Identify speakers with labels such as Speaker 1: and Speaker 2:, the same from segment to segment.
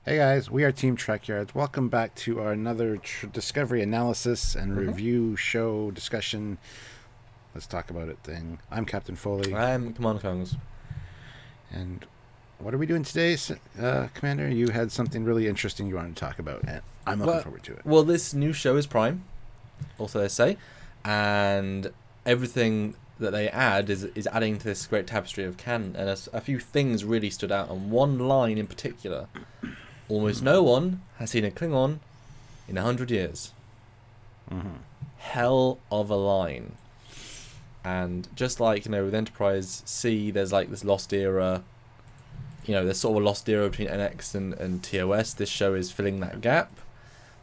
Speaker 1: Hey guys, we are Team Trekyards. Welcome back to our another discovery analysis and review show discussion. Let's talk about it thing. I'm Captain Foley.
Speaker 2: I'm Commander Kongs.
Speaker 1: And what are we doing today, Commander? You had something really interesting you wanted to talk about, and I'm looking forward to it.
Speaker 2: Well, this new show is Prime, also they say, and everything that they add is adding to this great tapestry of canon, and a few things really stood out, and one line in particular. Almost no one has seen a Klingon in 100 years. Hell of a line. And just like, with Enterprise C, there's like this lost era, there's sort of a lost era between NX and TOS. This show is filling that gap.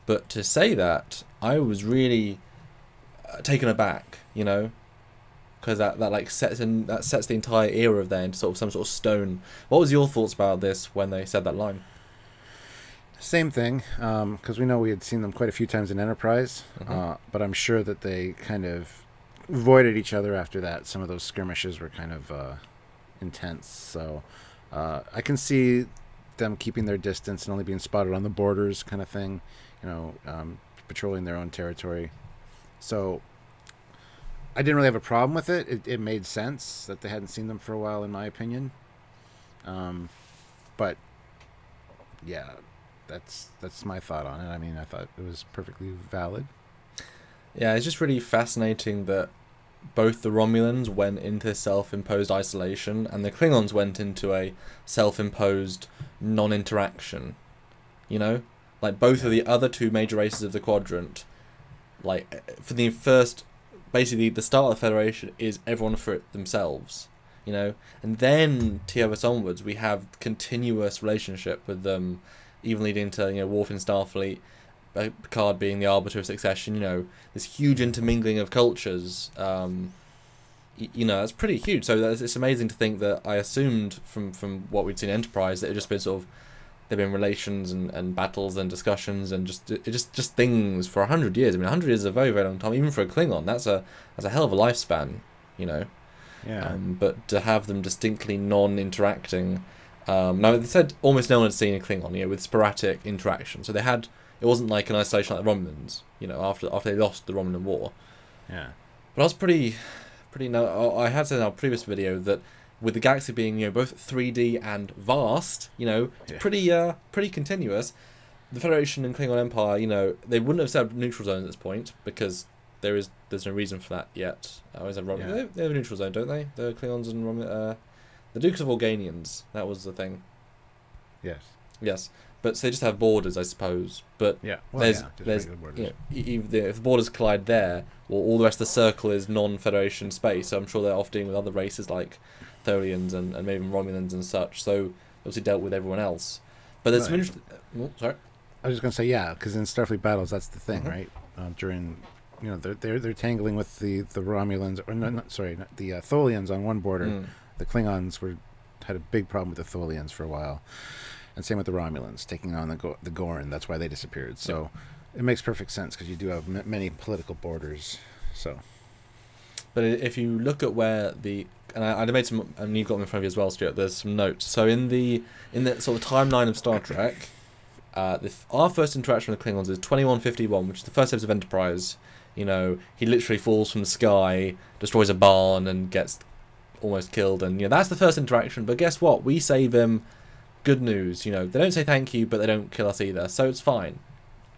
Speaker 2: But to say that, I was really taken aback, because that sets the entire era of there into sort of some sort of stone. What was your thoughts about this when they said that line?
Speaker 1: Same thing, because we know we had seen them quite a few times in Enterprise, but I'm sure that they kind of avoided each other after that. Some of those skirmishes were kind of intense, so I can see them keeping their distance and only being spotted on the borders kind of thing, patrolling their own territory. So I didn't really have a problem with it. It made sense that they hadn't seen them for a while, in my opinion. But yeah, that's my thought on it. I mean, I thought it was perfectly valid.
Speaker 2: Yeah, it's just really fascinating that both the Romulans went into self-imposed isolation and the Klingons went into a self-imposed non-interaction. Like both of the other two major races of the quadrant, like for the first, basically the start of the Federation is everyone for it themselves, and then TOS onwards we have continuous relationship with them, even leading to Worf in Starfleet, Picard being the arbiter of succession, this huge intermingling of cultures. That's pretty huge. So it's amazing to think that I assumed from what we'd seen in Enterprise that it just been there've been relations and battles and discussions and just things for 100 years. I mean, 100 years is a very, very long time, even for a Klingon. That's a hell of a lifespan,
Speaker 1: Yeah.
Speaker 2: But to have them distinctly non-interacting. Now, they said almost no one had seen a Klingon, with sporadic interaction. So it wasn't like an isolation like the Romulans, after they lost the Romulan War.
Speaker 1: Yeah.
Speaker 2: But I was I had said in our previous video that with the galaxy being, both 3D and vast, pretty continuous, the Federation and Klingon Empire, they wouldn't have set up neutral zones at this point because there's no reason for that yet. They have a neutral zone, don't they? The Klingons and the Dukes of Organians, that was the thing. Yes. But so they just have borders, I suppose. But there's if the borders collide there, well, all the rest of the circle is non-Federation space. So I'm sure they're off dealing with other races like Tholians and maybe Romulans and such. So obviously dealt with everyone else. But there's some interesting. Oh, sorry.
Speaker 1: I was just gonna say because in Starfleet battles that's the thing, right? During they're tangling with the Romulans or not the Tholians on one border. The Klingons had a big problem with the Tholians for a while, and same with the Romulans taking on the Gorn. That's why they disappeared. So it makes perfect sense because you do have many political borders. So,
Speaker 2: but if you look at where I made some, and you've got them in front of you as well, Stuart. There's some notes. So in the sort of timeline of Star Trek, our first interaction with the Klingons is 2151, which is the first episode of Enterprise. He literally falls from the sky, destroys a barn, and gets almost killed, and that's the first interaction. But guess what? We save him. Good news. They don't say thank you, but they don't kill us either, so it's fine.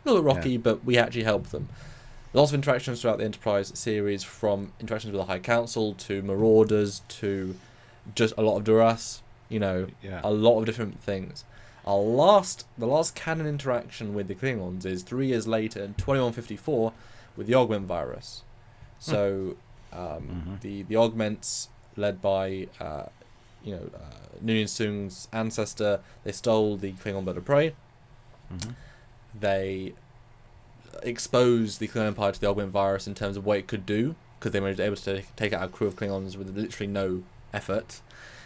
Speaker 2: A little bit rocky, but we actually help them. Lots of interactions throughout the Enterprise series, from interactions with the High Council to Marauders to just a lot of Duras. A lot of different things. The last canon interaction with the Klingons is 3 years later in 2154 with the augment virus. So the augments, led by Nguyen Soong's ancestor, they stole the Klingon bird of prey. They exposed the Klingon Empire to the augment virus in terms of what it could do, because they were able to take out a crew of Klingons with literally no effort,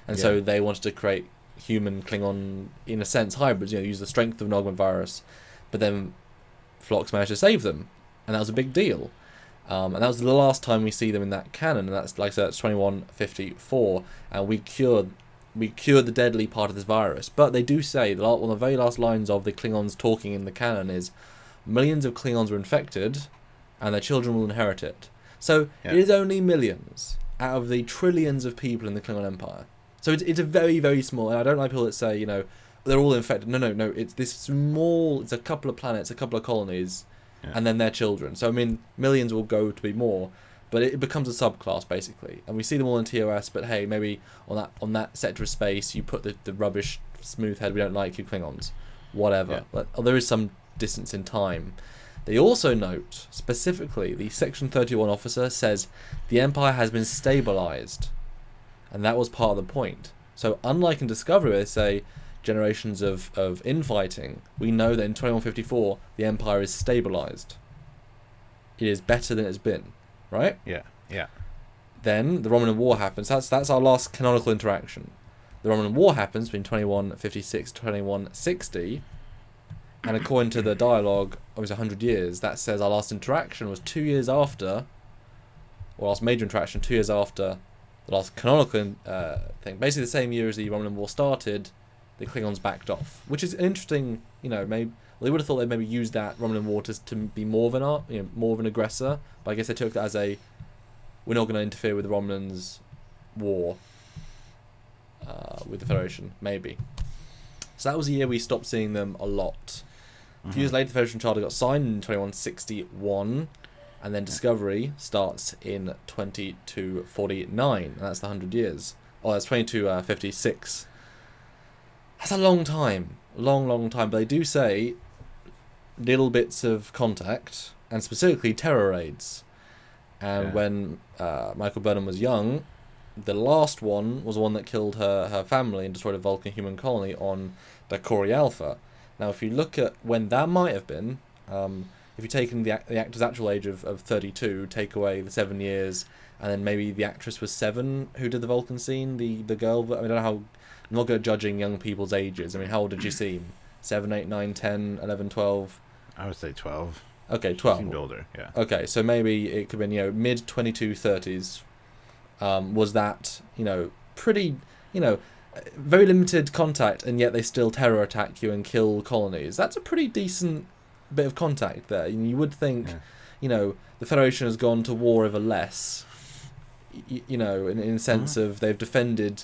Speaker 2: and so they wanted to create human Klingon, in a sense, hybrids. Use the strength of an augment virus, but then Phlox managed to save them, and that was a big deal. And that was the last time we see them in that canon, and that's, like I said, that's 2154, and we cured we cured the deadly part of this virus. But they do say that one of the very last lines of the Klingons talking in the canon is, millions of Klingons were infected, and their children will inherit it. So it is only millions out of the trillions of people in the Klingon Empire. So it's a very, very small, and I don't like people that say, you know, they're all infected. No, it's this small, it's a couple of planets, a couple of colonies, and then their children. So, I mean, millions will go to be more, but it becomes a subclass, basically. And we see them all in TOS, but hey, maybe on that sector of space, you put the rubbish smooth head, we don't like you Klingons. Whatever. But there is some distance in time. They also note, specifically, the Section 31 officer says the Empire has been stabilized. And that was part of the point. So unlike in Discovery, where they say generations of infighting, we know that in 2154, the Empire is stabilized. It is better than it's been, right?
Speaker 1: Yeah.
Speaker 2: Then the Romulan War happens. That's our last canonical interaction. The Romulan War happens between 2156 to 2160. And according to the dialogue, it was 100 years. That says our last interaction was 2 years after, or last major interaction 2 years after the last canonical thing. Basically the same year as the Romulan War started, the Klingons backed off. Which is interesting, you know, maybe they would have thought they'd maybe use that Romulan War to be more of an aggressor. But I guess they took that as we're not going to interfere with the Romulans' war with the Federation, maybe. So that was the year we stopped seeing them a lot. A few years later, the Federation Charter got signed in 2161, and then Discovery starts in 2249, and that's the 100 years. Oh, that's 2256. That's a long time. Long time. But they do say little bits of contact, and specifically terror raids. And when Michael Burnham was young, the last one was the one that killed her family and destroyed a Vulcan human colony on Dakori Alpha. Now, if you look at when that might have been, if you take in the actor's actual age of 32, take away the 7 years, and then maybe the actress was 7 who did the Vulcan scene, the girl, I don't know how, I'm not good at judging young people's ages. I mean, how old did she seem? 7, 8, 9, 10, 11, 12?
Speaker 1: I would say 12.
Speaker 2: Okay, 12.
Speaker 1: She seemed older, yeah.
Speaker 2: Okay, so maybe it could have been, you know, mid 22, 30s. Was that, you know, pretty, you know, very limited contact, and yet they still terror attack you and kill colonies. That's a pretty decent bit of contact there. You would think, you know, the Federation has gone to war over less, you know, in the sense of they've defended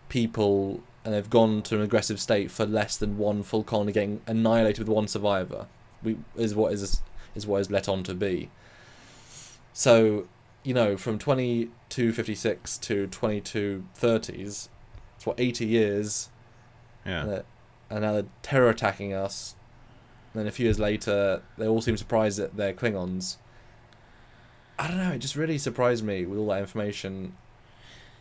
Speaker 2: people and they've gone to an aggressive state for less than one full colony getting annihilated with one survivor. Is what is let on to be. So, you know, from 2256 to 2230s, it's what, 80 years. Yeah. And now they're terror attacking us. And then a few years later, they all seem surprised that they're Klingons. I don't know, it just really surprised me with all that information.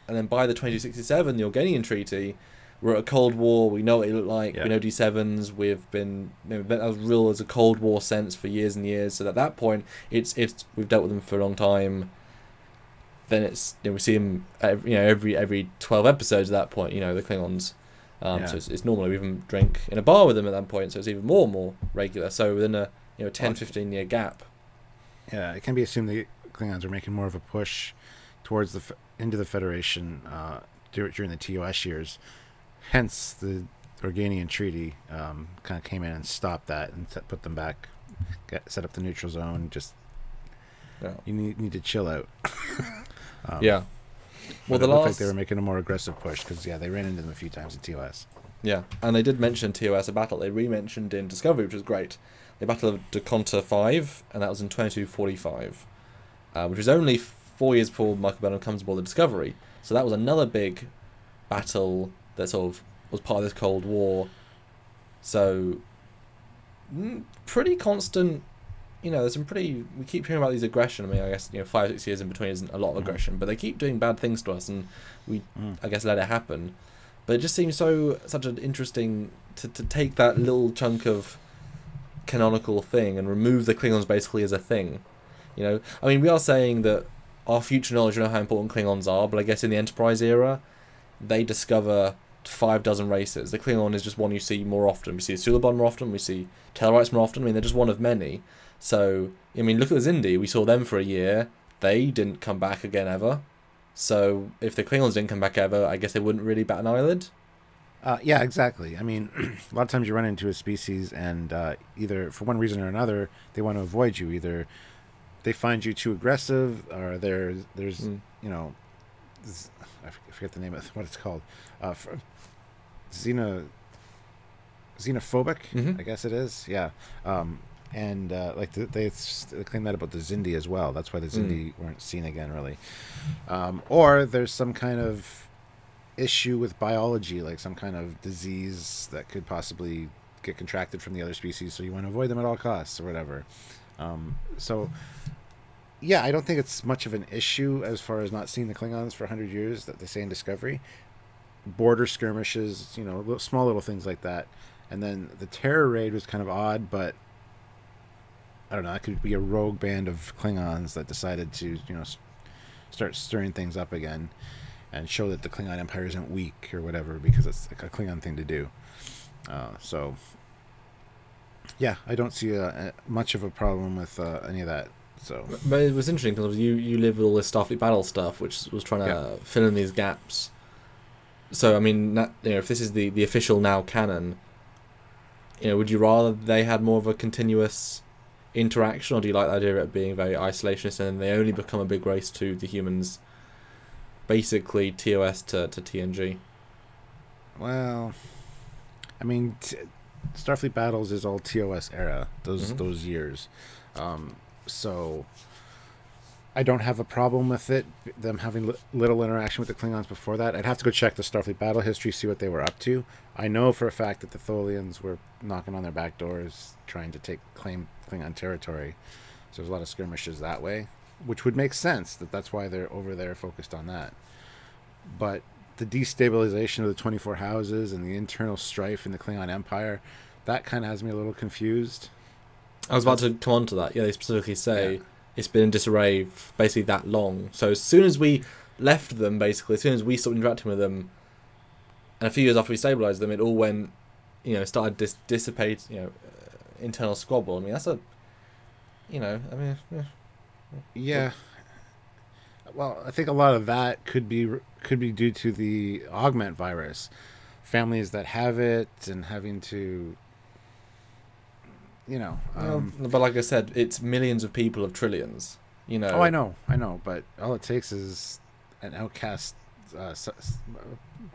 Speaker 2: And then by the 2267, the Organian Treaty, we're at a Cold War, we know what it looked like, we know D7s, we've been, you know, that was real as a Cold War sense for years and years. So at that point, it's we've dealt with them for a long time. Then it's, you know, we see them every 12 episodes at that point, you know, the Klingons. So it's normal. We even drink in a bar with them at that point, so it's even more and more regular. So within a 10-15 year gap. Yeah,
Speaker 1: it can be assumed the Klingons are making more of a push towards into the Federation during the TOS years. Hence, the Organian Treaty kind of came in and stopped that and put them back, set up the neutral zone. Just you need to chill out.
Speaker 2: Well,
Speaker 1: it looked like they were making a more aggressive push because they ran into them a few times in TOS.
Speaker 2: Yeah, and they did mention TOS, a battle they re-mentioned in Discovery, which was great. The Battle of Deconta 5, and that was in 2245, which was only 4 years before Michael Burnham comes aboard the Discovery. So that was another big battle that sort of was part of this Cold War. So pretty constant. You know, there's some pretty. We keep hearing about these aggression. I mean, I guess 5 or 6 years in between isn't a lot of aggression, but they keep doing bad things to us, and we, I guess, let it happen. But it just seems such an interesting to take that little chunk of canonical thing and remove the Klingons basically as a thing. You know, I mean, we are saying that our future knowledge, how important Klingons are, but I guess in the Enterprise era, they discover 5 dozen races. The Klingon is just one you see more often. We see Suliban more often. We see Tellarites more often. I mean, they're just one of many. So, I mean, look at the Xindi. We saw them for a year. They didn't come back again ever. So if the Klingons didn't come back ever, I guess they wouldn't really bat an eyelid.
Speaker 1: Yeah, exactly. I mean, a lot of times you run into a species and either for one reason or another, they want to avoid you. Either they find you too aggressive, or there's you know, I forget the name of what it's called. Xenophobic, I guess it is. Yeah. And like they claim that about the Zindi as well. That's why the Zindi weren't seen again, really. Or there's some kind of issue with biology, like some kind of disease that could possibly get contracted from the other species, so you want to avoid them at all costs or whatever. So yeah, I don't think it's much of an issue as far as not seeing the Klingons for 100 years that they say in Discovery. Border skirmishes, small little things like that. And then the terror raid was kind of odd, but I don't know, that could be a rogue band of Klingons that decided to, start stirring things up again and show that the Klingon Empire isn't weak or whatever, because it's like a Klingon thing to do. So, yeah, I don't see much of a problem with any of that. So,
Speaker 2: but it was interesting because you live with all this Starfleet battle stuff, which was trying to fill in these gaps. So, I mean, if this is the official now canon, would you rather they had more of a continuous interaction, or do you like the idea of it being very isolationist and they only become a big race to the humans? Basically, TOS to TNG.
Speaker 1: Well, I mean, Starfleet Battles is all TOS era, those years. So I don't have a problem with it, them having little interaction with the Klingons before that. I'd have to go check the Starfleet battle history, see what they were up to. I know for a fact that the Tholians were knocking on their back doors, trying to claim Klingon territory. So there's a lot of skirmishes that way, which would make sense that's why they're over there focused on that. But the destabilization of the 24 houses and the internal strife in the Klingon Empire, that kind of has me a little confused.
Speaker 2: I was about to come on to that. Yeah, they specifically say it's been in disarray basically that long. So as soon as we left them, basically, as soon as we stopped interacting with them, and a few years after we stabilized them, it all went, started dissipate, internal squabble. I mean, that's
Speaker 1: yeah. Well, I think a lot of that could be due to the augment virus. Families that have it and having to,
Speaker 2: but like I said, it's millions of people of trillions.
Speaker 1: Oh, I know, but all it takes is an outcast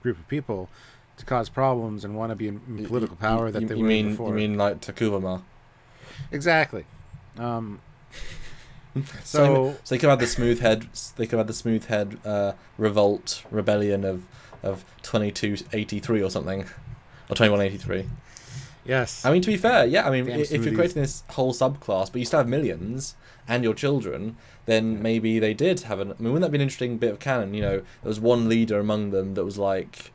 Speaker 1: group of people to cause problems and want to be in political power that they were in before.
Speaker 2: You mean like Takuvama?
Speaker 1: Exactly.
Speaker 2: So they could have the smooth head. They could have the smooth head rebellion of 2283 or something, or 2183.
Speaker 1: Yes.
Speaker 2: I mean, to be fair, yeah. I mean, if you're creating this whole subclass, but you still have millions and your children, then maybe they did have an. I mean, wouldn't that be an interesting bit of canon? There was one leader among them that was like,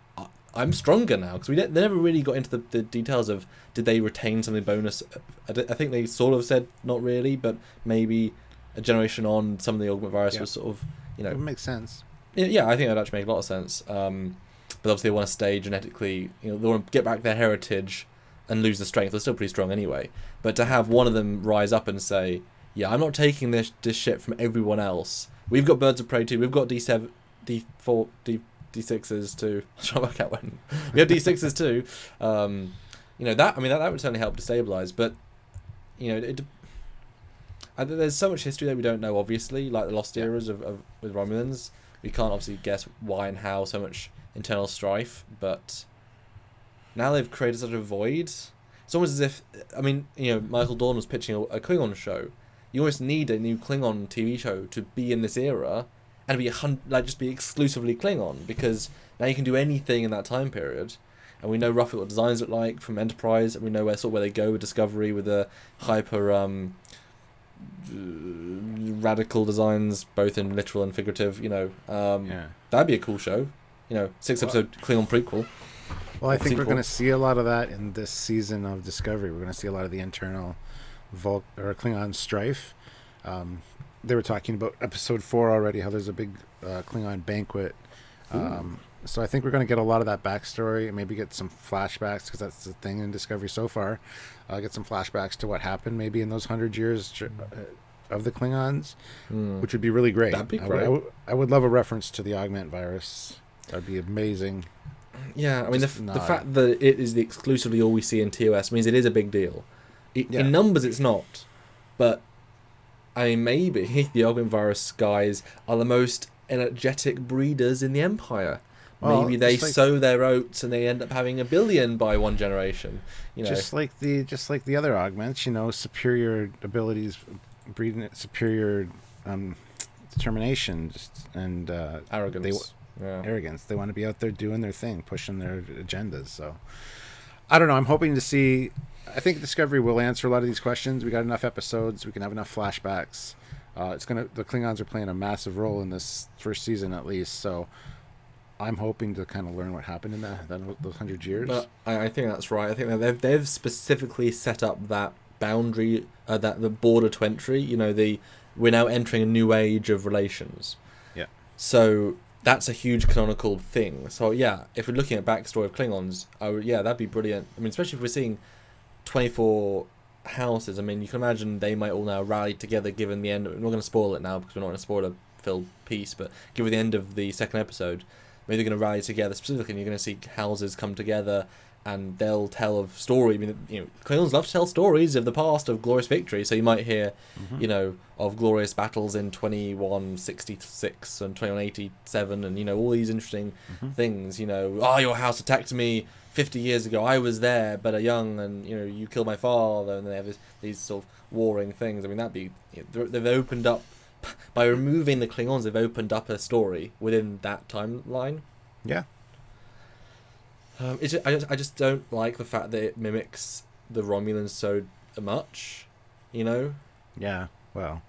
Speaker 2: "I'm stronger now," because they never really got into the details of did they retain something bonus. I think they sort of said not really, but maybe a generation on, some of the augment virus was sort of,
Speaker 1: It would make sense.
Speaker 2: Yeah, I think that would actually make a lot of sense. But obviously they want to stay genetically, they want to get back their heritage and lose the strength. They're still pretty strong anyway. But to have one of them rise up and say, yeah, I'm not taking this shit from everyone else. We've got birds of prey too. We've got D7, D4, D6s too. I'm trying to work out when. We have D6s too. That would certainly help to stabilize. But, there's so much history that we don't know, obviously, like the lost eras with Romulans. We can't obviously guess why and how so much internal strife, but now they've created such a void. It's almost as if, Michael Dorn was pitching a Klingon show. You almost need a new Klingon TV show to be in this era and just be exclusively Klingon, because now you can do anything in that time period. And we know roughly what designs look like from Enterprise, and we know where they go with Discovery with the hyper radical designs, both in literal and figurative. That'd be a cool show. 6-episode Klingon prequel.
Speaker 1: Well, I think we're going to see a lot of that in this season of Discovery. We're going to see a lot of the internal Klingon strife. They were talking about episode 4 already, how there's a big Klingon banquet. So I think we're going to get a lot of that backstory and maybe get some flashbacks, because that's the thing in Discovery so far. Get some flashbacks to what happened maybe in those 100 years of the Klingons, which would be really great.
Speaker 2: That'd be great.
Speaker 1: I would love a reference to the augment virus. That'd be amazing.
Speaker 2: Yeah, I mean, the fact that it is exclusively all we see in TOS means it is a big deal. In numbers, it's not. But, I mean, maybe the augment virus guys are the most energetic breeders in the Empire. Well, maybe they sow their oats and they end up having 1 billion by one generation. You know, just like the other augments, you know, superior abilities, breeding superior determination, and arrogance. Arrogance. They want to be out there doing their thing, pushing their agendas. So, I don't know. I'm hoping to see. I think Discovery will answer a lot of these questions. We got enough episodes. We can have enough flashbacks. The Klingons are playing a massive role in this first season, at least. So, I'm hoping to kind of learn what happened in those 100 years. But I think that's right. I think that they've specifically set up that boundary, that the border to entry. You know, we're now entering a new age of relations.
Speaker 1: Yeah.
Speaker 2: So that's a huge canonical thing. So yeah, if we're looking at backstory of Klingons, that'd be brilliant. I mean, especially if we're seeing 24 houses. I mean, you can imagine they might all now rally together given the end. We're not going to spoil it now because we're not in a spoiler-filled piece, but given the end of the second episode, maybe they're going to rally together specifically, and you're going to see houses come together, and they'll tell a story. I mean, you know, Klingons love to tell stories of the past, of glorious victory. So you might hear, you know, of glorious battles in 2166 and 2187, and you know all these interesting things. You know, your house attacked me 50 years ago. I was there, but young, and you know, you killed my father. And they have these sort of warring things. I mean, they've opened up. By removing the Klingons, they've opened up a story within that timeline.
Speaker 1: Yeah.
Speaker 2: I just don't like the fact that it mimics the Romulans so much, you know?
Speaker 1: Yeah, well.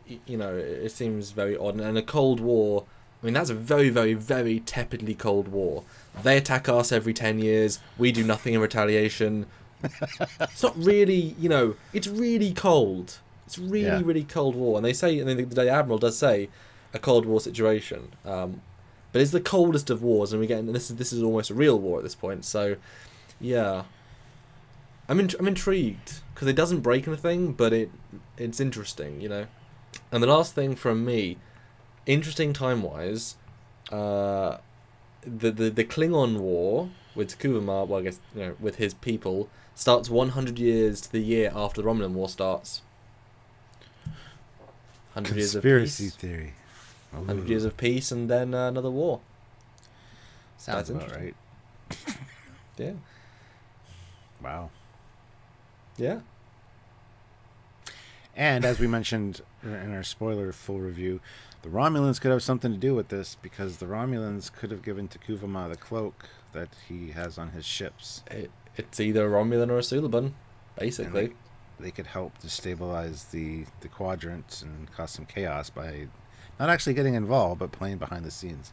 Speaker 2: It seems very odd. And a Cold War, I mean, that's a very, very, very tepidly Cold War. They attack us every 10 years. We do nothing in retaliation. It's not really, you know, it's really cold. It's really, really Cold War. And they say, and the Admiral does say, a Cold War situation. But it's the coldest of wars, and this is almost a real war at this point. So, yeah, I'm intrigued because it doesn't break anything, but it's interesting, you know. And the last thing from me, interesting time wise, the Klingon War with Kuvama, well, I guess, you know, with his people, starts 100 years to the year after the Romulan War starts. 100 years of peace.
Speaker 1: Conspiracy theory.
Speaker 2: 100 years of peace and then another war.
Speaker 1: Sounds about right.
Speaker 2: Yeah.
Speaker 1: Wow.
Speaker 2: Yeah.
Speaker 1: And as we mentioned in our spoiler full review, the Romulans could have something to do with this because the Romulans could have given to Kuvama the cloak that he has on his ships.
Speaker 2: It's either a Romulan or a Suliban, basically.
Speaker 1: They could help to stabilize the quadrant and cause some chaos by not actually getting involved, but playing behind the scenes.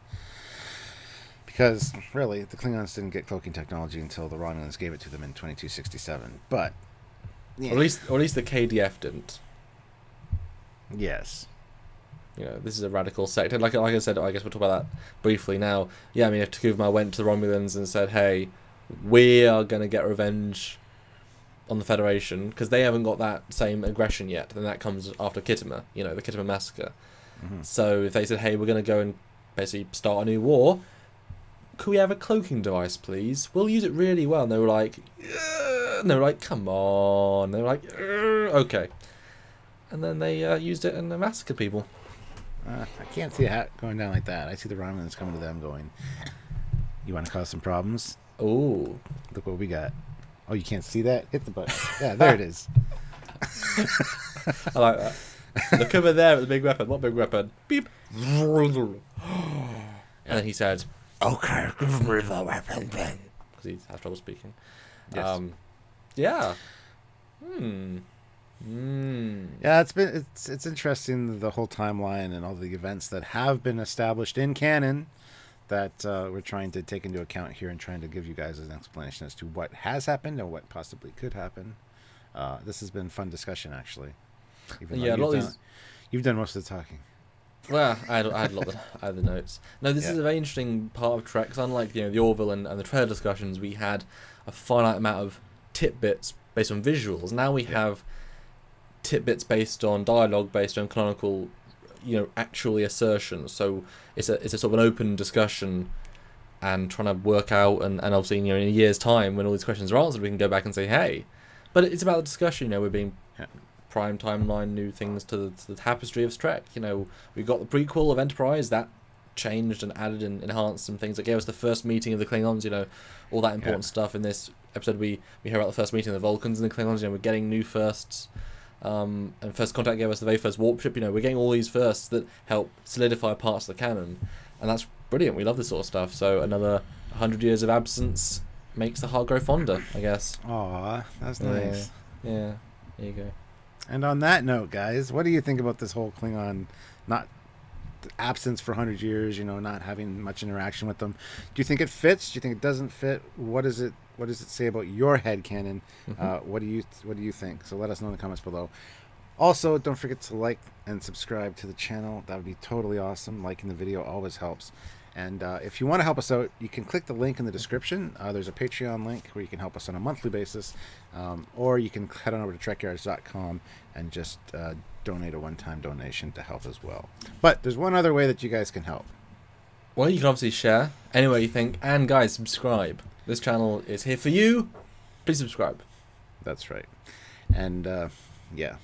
Speaker 1: Because, really, the Klingons didn't get cloaking technology until the Romulans gave it to them in 2267. But, yeah.
Speaker 2: Or at least the KDF didn't.
Speaker 1: Yes.
Speaker 2: You know, this is a radical sector. Like I said, I guess we'll talk about that briefly now. Yeah, I mean, if Takuvma went to the Romulans and said, hey, we are going to get revenge on the Federation, because they haven't got that same aggression yet, then that comes after Khitomer, you know, the Khitomer massacre. So if they said, hey, we're going to go and basically start a new war, could we have a cloaking device, please? We'll use it really well. And they were like, and they were like, come on. And they were like, okay. And then they used it and they massacred people.
Speaker 1: I can't see it going down like that. I see the Romulans coming to them going, you want to cause some problems?
Speaker 2: Oh,
Speaker 1: look what we got. Oh, you can't see that? Hit the button. Yeah, there it is.
Speaker 2: I like that. Look over there at the big weapon. What big weapon? Beep. And then he said, okay, give me the weapon then. Because he has trouble speaking.
Speaker 1: Yes.
Speaker 2: Yeah.
Speaker 1: Yeah, it's interesting, the whole timeline and all the events that have been established in canon that we're trying to take into account here and trying to give you guys an explanation as to what has happened and what possibly could happen. This has been fun discussion, actually. Even you've done most of the talking.
Speaker 2: Well, I had a lot of the notes. No, this is a very interesting part of Trek. 'Cause unlike the Orville and the trailer discussions, we had a finite amount of tidbits based on visuals. Now we have tidbits based on dialogue, based on canonical, actually assertions. So it's a sort of an open discussion, and trying to work out, and obviously, in a year's time, when all these questions are answered, we can go back and say, hey. But it's about the discussion, we're being prime timeline, new things to the tapestry of Trek. We got the prequel of Enterprise, that changed and added and enhanced some things. That gave us the first meeting of the Klingons, all that important stuff. In this episode, we hear about the first meeting of the Vulcans and the Klingons, we're getting new firsts. And First Contact gave us the very first warp ship, we're getting all these firsts that help solidify parts of the canon. And that's brilliant. We love this sort of stuff. So another 100 years of absence makes the heart grow fonder, I guess.
Speaker 1: Aw, that's nice.
Speaker 2: Yeah, there you go.
Speaker 1: And on that note, guys, what do you think about this whole Klingon not absence for 100 years, not having much interaction with them? Do you think it fits? Do you think it doesn't fit? What does it say about your headcanon? What do you think? So let us know in the comments below. Also, don't forget to like and subscribe to the channel. That would be totally awesome. Liking the video always helps. And if you want to help us out, you can click the link in the description. There's a Patreon link where you can help us on a monthly basis. Or you can head on over to trekyards.com and just donate a one-time donation to help as well. But there's one other way that you guys can help.
Speaker 2: Well, you can obviously share any way you think. And guys, subscribe. This channel is here for you. Please subscribe.
Speaker 1: That's right. And yeah.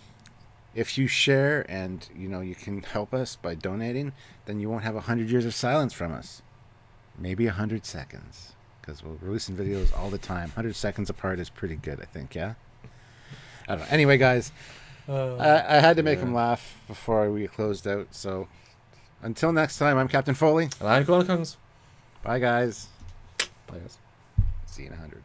Speaker 1: If you share and, you can help us by donating, then you won't have 100 years of silence from us. Maybe 100 seconds. Because we're releasing videos all the time. 100 seconds apart is pretty good, I think, yeah? I don't know. Anyway, guys, I had to make him laugh before we closed out. So until next time, I'm Captain Foley.
Speaker 2: And I'm Cloaking.
Speaker 1: Bye, guys.
Speaker 2: Bye, guys.
Speaker 1: See you in 100.